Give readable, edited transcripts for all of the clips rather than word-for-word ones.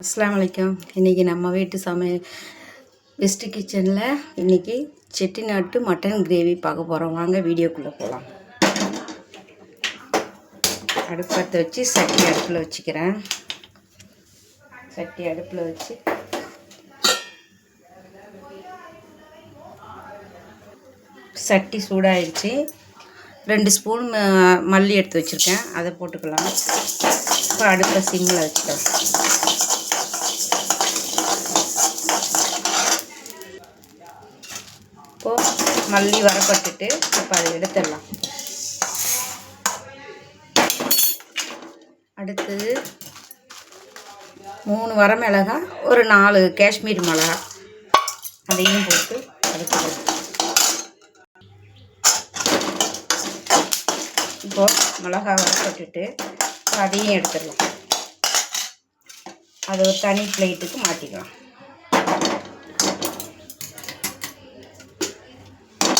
அஸ்ஸலாமு அலைக்கும். இன்றைக்கி நம்ம வீட்டு சமையல் பெஸ்ட் கிச்சனில் இன்றைக்கி செட்டிநாட்டு மட்டன் கிரேவி பார்க்க போகிறோம். வாங்க வீடியோக்குள்ளே போகலாம். அடுப்பத்தை வச்சு சட்டி அடுப்பில் வச்சுக்கிறேன். சட்டி அடுப்பில் வச்சு சட்டி சூடாகிடுச்சு. 2 ஸ்பூன் மல்லி எடுத்து வச்சுருக்கேன், அதை போட்டுக்கலாம். இப்போ அடுப்பை சிம்மில் வச்சுக்கலாம். இப்போது மல்லி வரப்பட்டுட்டு இப்போ அதை எடுத்துடலாம். அடுத்தது 3 வரமிளகாய், ஒரு 4 காஷ்மீர் மிளகாய், அதையும் போட்டு அடுத்துக்கலாம். இப்போது மிளகாய் வரப்பட்டுட்டு அதையும் எடுத்துடலாம். அதை ஒரு தனி பிளேட்டுக்கு மாற்றிக்கலாம்.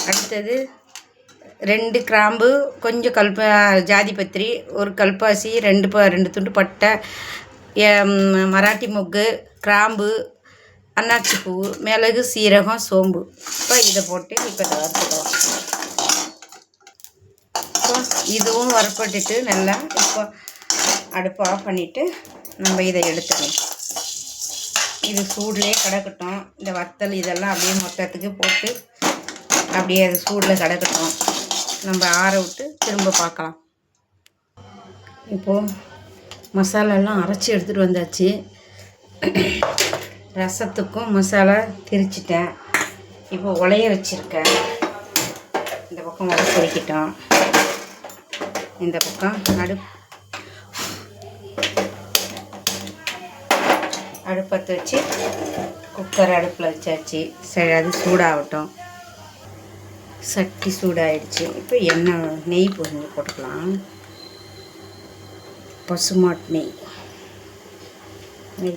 அடுத்தது 2 கிராம்பு, கொஞ்சம் ஜாதிபத்திரி, ஒரு கல்பாசி, 2 துண்டு பட்டை, மராட்டி மொக்கு, கிராம்பு, அன்னாச்சி பூ, மிளகு, சீரகம், சோம்பு. இப்போ இதை போட்டு இப்போ வறுத்துக்கலாம். இப்போ இதுவும் வறுப்பட்டுட்டு நல்லா இப்போ அடுப்பு ஆஃப் பண்ணிவிட்டு நம்ம இதை எடுத்துடணும். இது சூடுலேயே கிடக்கட்டும். இந்த வத்தல் இதெல்லாம் அப்படியே மொத்தத்துக்கு போட்டு அப்படியே அது சூடில் கிடக்கட்டும். நம்ம ஆற விட்டு திரும்ப பார்க்கலாம். இப்போது மசாலாலாம் அரைச்சி எடுத்துகிட்டு வந்தாச்சு. ரசத்துக்கும் மசாலா திரிச்சிட்டேன். இப்போ உலைய வச்சுருக்கேன். இந்த பக்கம் உலை பொறிக்கிட்டோம். இந்த பக்கம் அடுப்பத்தை வச்சு குக்கர் அடுப்பில் வச்சாச்சு. சரி, அது சூடாகட்டும். சட்டி சூடாகிடுச்சு. இப்போ நெய் கொஞ்சம் போட்டுக்கலாம். பசுமாட்டு நெய்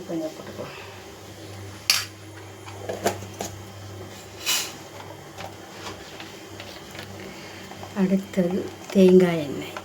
கொஞ்சம் போட்டுக்கலாம். அடுத்தது தேங்காய் எண்ணெய்.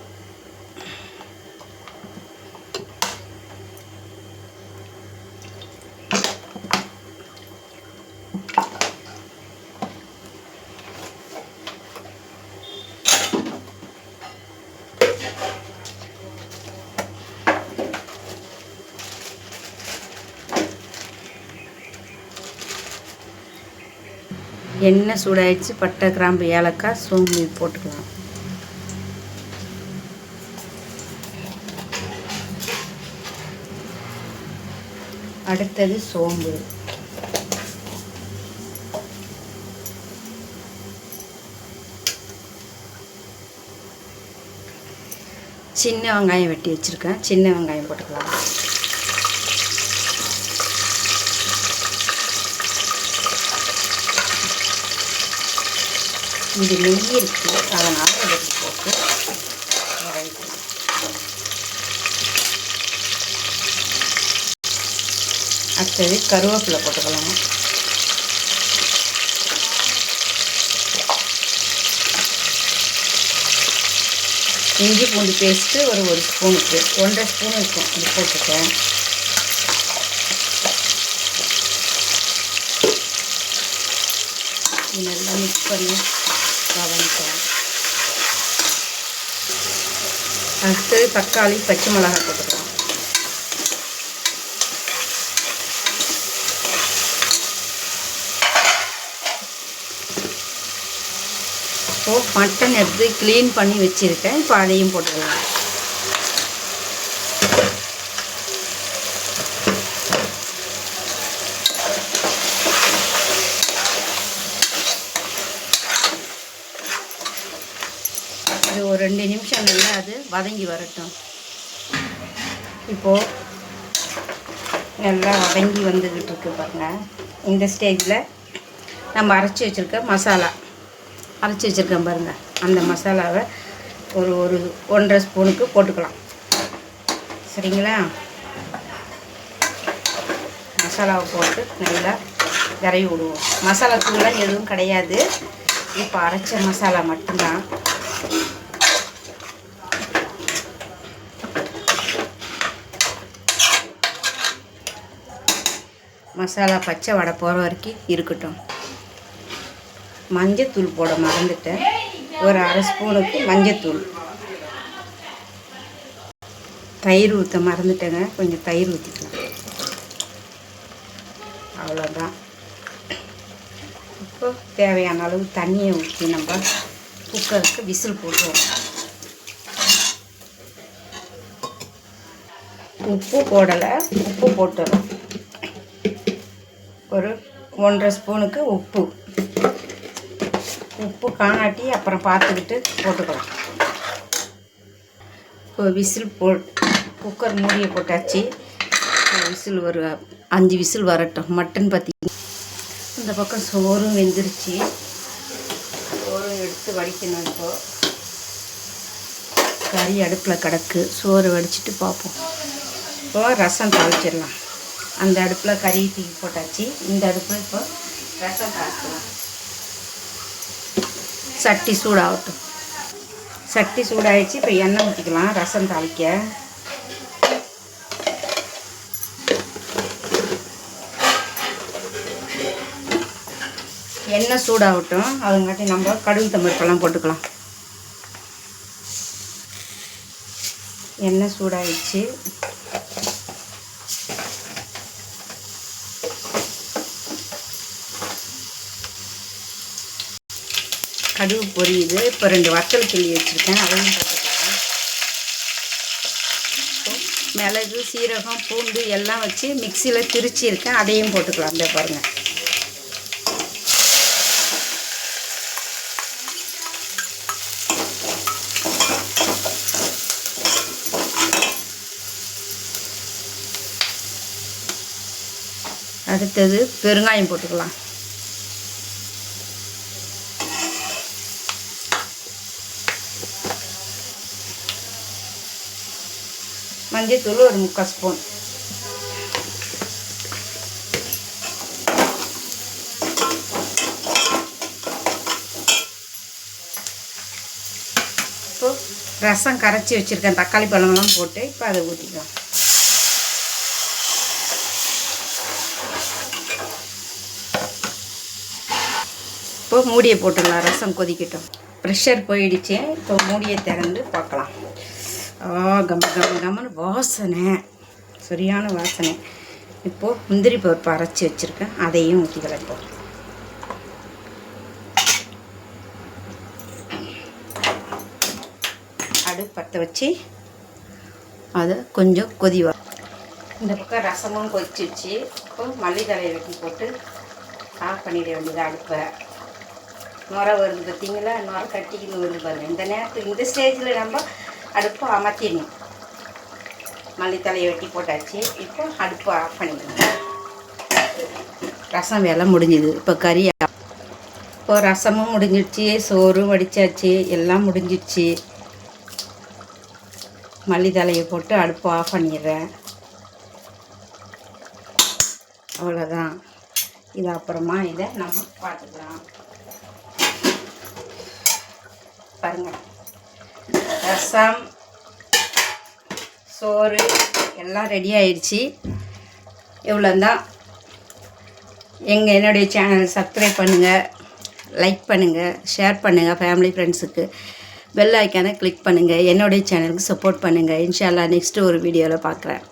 எண்ணெய் சூடாயிடுச்சு. பட்டை, கிராம்பு, ஏலக்காய், சோம்பு போட்டுக்கலாம். அடுத்தது சோம்பு, சின்ன வெங்காயம் வெட்டி வச்சுருக்கேன். சின்ன வெங்காயம் போட்டுக்கலாம். இது நெய் இருக்குது, அதனால் இதை போட்டு வரைக்கணும். அடுத்தது கருவேப்பிலை போட்டுக்கலாம். இஞ்சி பூண்டு பேஸ்ட்டு ஒரு ஸ்பூனுக்கு 1.5 ஸ்பூன் இருக்கும், இது போட்டுட்டேன். இதெல்லாம் மிக்ஸ் பண்ணி வதக்கிக்கலாம். அடுத்தது தக்காளி, பச்சை மிளகாய் போட்டுக்கலாம். இப்போது மட்டன் எடுத்து க்ளீன் பண்ணி வச்சுருக்கேன். இப்போ அதையும் போட்டுக்கலாம். அது ஒரு 2 நிமிஷம் நல்லா அது வதங்கி வரட்டும். இப்போது நல்லா வதங்கி வந்துக்கிட்டு இருக்கு பாருங்கள். இந்த ஸ்டேஜில் நம்ம அரைச்சி வச்சுருக்கேன் பாருங்கள். அந்த மசாலாவை ஒரு 1.5 ஸ்பூனுக்கு போட்டுக்கலாம். சரிங்களா? மசாலாவை போட்டு நல்லா விரைவி விடுவோம். மசாலா தூள்லாம் எதுவும் கிடையாது, இப்போ அரைச்ச மசாலா மட்டும்தான். மசாலா பச்சை வடை போகிற வரைக்கும் இருக்கட்டும். மஞ்சத்தூள் போட மறந்துட்டேன். ஒரு அரை ஸ்பூனுக்கு மஞ்சத்தூள். தயிர் ஊற்ற மறந்துட்டேங்க, கொஞ்சம் தயிர் ஊற்றிக்கலாம். அவ்வளோதான். இப்போ தேவையான அளவு தண்ணியை ஊற்றி நம்ம குக்கருக்கு விசில் போட்டுருவோம். உப்பு போடலை, உப்பு போட்டுறோம். ஒரு 1.5 ஸ்பூனுக்கு உப்பு காணாட்டி அப்புறம் பார்த்துக்கிட்டு போட்டுக்கலாம். இப்போ விசில் குக்கர் மூடியை போட்டாச்சு. விசில் ஒரு 5 விசில் வரட்டும். மட்டன் பார்த்திங்கன்னா இந்த பக்கம் சோறும் வெந்துருச்சு. சோறும் எடுத்து வடிக்கணும். இப்போது கறி அடுப்பில் கிடக்கு. சோறு வடிச்சிட்டு பார்ப்போம். இப்போ ரசம் தாளிச்சிடலாம். அந்த அடுப்பில் கறி தூக்கி போட்டாச்சு. இந்த அடுப்பில் இப்போ ரசம் தாளிச்சிடலாம். சட்டி சூடாகட்டும். சட்டி சூடாகிடுச்சு. இப்போ எண்ணெய் ஊற்றிக்கலாம் ரசம் தாளிக்க. எண்ணெய் சூடாகட்டும். அதுங்காட்டி நம்ம கடுகு தம்பருப்பெல்லாம் போட்டுக்கலாம். எண்ணெய் சூடாகிடுச்சு. கடுகு பொரியுது. இப்போ 2 வத்தல் கிள்ளி வச்சுருக்கேன், அதையும் போட்டுக்கலாம். மிளகு, சீரகம், பூண்டு எல்லாம் வச்சு மிக்சியில் திரிச்சிருக்கேன், அதையும் போட்டுக்கலாம். அந்த பாருங்கள். அடுத்தது பெருங்காயம் போட்டுக்கலாம். மஞ்சத்தூள் ஒரு 3/4 ஸ்பூன். இப்போ ரசம் கரைச்சி வச்சுருக்கேன், தக்காளி பழமெல்லாம் போட்டு இப்போ அதை ஊற்றிக்கலாம். இப்போ மூடியை போட்டுடலாம். ரசம் கொதிக்கட்டும். ப்ரெஷர் போயிடுச்சு. இப்போ மூடியை திறந்து பார்க்கலாம். கம்மன்னு வாசனை, சரியான வாசனை. இப்போது முந்திரி பருப்பு அரைச்சி வச்சுருக்கேன், அதையும் ஊற்றிக்கலாம். இப்போ அடுப்பு பற்ற வச்சு அதை கொஞ்சம் கொதி வரும். இந்த பக்கம் ரசமும் கொதிச்சிடுச்சு. இப்போ மல்லித்தலையை வெட்டி போட்டு ஆஃப் பண்ணிட வேண்டியது அடுப்பை. நுரை வருது பார்த்தீங்களா, நுரை கட்டிக்கின்னு வருது பாருங்கள். இந்த நேரத்துக்கு இந்த ஸ்டேஜில் நம்ம அடுப்பை அமர்த்திடணும். மல்லித்தலையை வெட்டி போட்டாச்சு. இப்போ அடுப்பை ஆஃப் பண்ணிக்கணும். ரசம் வேலை முடிஞ்சுது. இப்போ கறி. இப்போ ரசமும் முடிஞ்சிடுச்சு, சோறும் வடித்தாச்சு, எல்லாம் முடிஞ்சிடுச்சு. மல்லித்தலையை போட்டு அடுப்பை ஆஃப் பண்ணிடுறேன். அவ்வளோதான். இது அப்புறமா இதை நம்ம பார்த்துக்கலாம். பாருங்கள், ரசம், சோறு எல்லாம் ரெடி ஆயிடுச்சு. இவ்வளோந்தான். என்னுடைய சேனல் சப்ஸ்கிரைப் பண்ணுங்கள், லைக் பண்ணுங்கள், ஷேர் பண்ணுங்கள் ஃபேமிலி ஃப்ரெண்ட்ஸுக்கு. பெல் ஐக்கானை கிளிக் பண்ணுங்கள். என்னுடைய சேனலுக்கு சப்போர்ட் பண்ணுங்கள். இன்ஷா அல்லாஹ் நெக்ஸ்ட்டு ஒரு வீடியோவில் பார்க்குறேன்.